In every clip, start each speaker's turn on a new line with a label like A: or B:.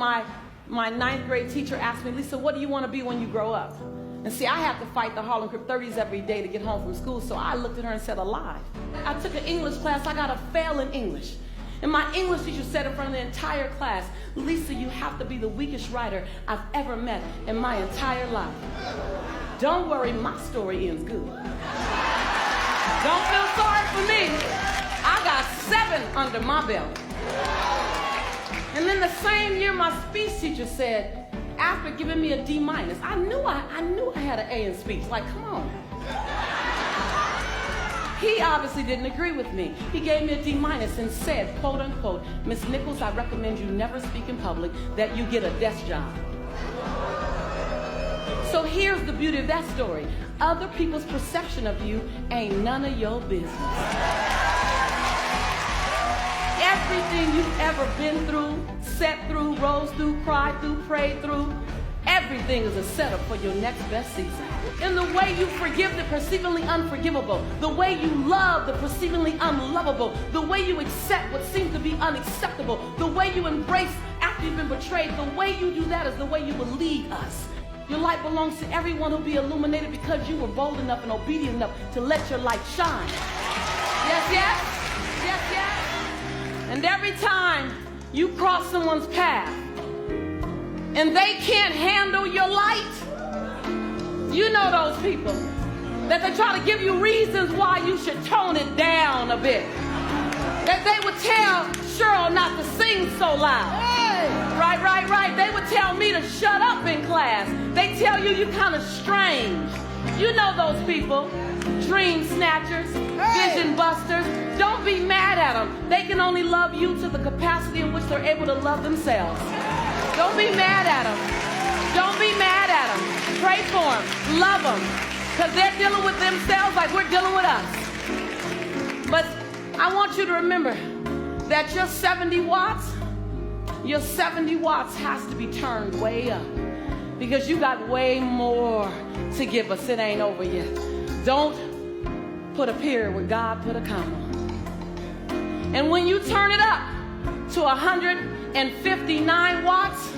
A: my ninth grade teacher asked me, Lisa, what do you want to be when you grow up? And see, I have to fight the Harlem Crip 30s every day to get home from school, so I looked at her and said, alive. I took an English class, I got a fail in English. And my English teacher said in front of the entire class, Lisa, you have to be the weakest writer I've ever met in my entire life. Don't worry, my story ends good. Don't feel sorry for me. I got 7 under my belt. And then the same year, my speech teacher said, after giving me a D-, I knew I had an A in speech. Like, come on. He obviously didn't agree with me. He gave me a D- and said, quote unquote, Miss Nichols, I recommend you never speak in public, that you get a desk job. So here's the beauty of that story. Other people's perception of you ain't none of your business. Everything you've ever been through, sat through, rose through, cried through, prayed through, everything is a setup for your next best season. In the way you forgive the perceivingly unforgivable, the way you love the perceivingly unlovable, the way you accept what seems to be unacceptable, the way you embrace after you've been betrayed, the way you do that is the way you will lead us. Your light belongs to everyone who'll be illuminated because you were bold enough and obedient enough to let your light shine. Yes, yes? Yes, yes? And every time you cross someone's path and they can't handle your light, you know those people that they try to give you reasons why you should tone it down a bit. That they would tell Cheryl not to sing so loud. Right. They would tell me to shut up in class. They tell you you're kind of strange. You know those people. Dream snatchers, vision busters. Don't be mad at them. They can only love you to the capacity in which they're able to love themselves. Don't be mad at them. Don't be mad at them. Pray for them. Love them. Because they're dealing with themselves like we're dealing with us. But I want you to remember that your 70 watts has to be turned way up. Because you got way more to give us. It ain't over yet. Don't put a period where God put a comma. And when you turn it up to 159 watts,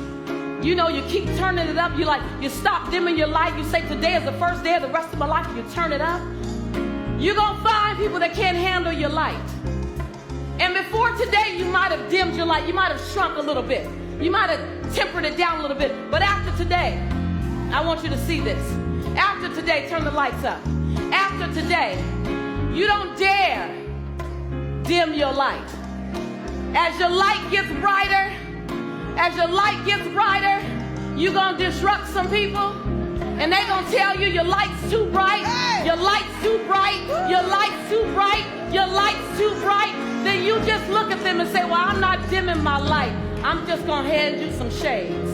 A: you know, you keep turning it up. You stop dimming your light. You say, today is the first day of the rest of my life. You turn it up. You're going to find people that can't handle your light. And before today, you might have dimmed your light. You might have shrunk a little bit. You might have tempered it down a little bit. But after today, I want you to see this. After today, turn the lights up. After today, you don't dare dim your light. As your light gets brighter, you're going to disrupt some people. And they're going to tell you your light's too bright, your light's too bright, your light's too bright, your light's too bright. Then you just look at them and say, well, I'm not dimming my light. I'm just going to hand you some shades.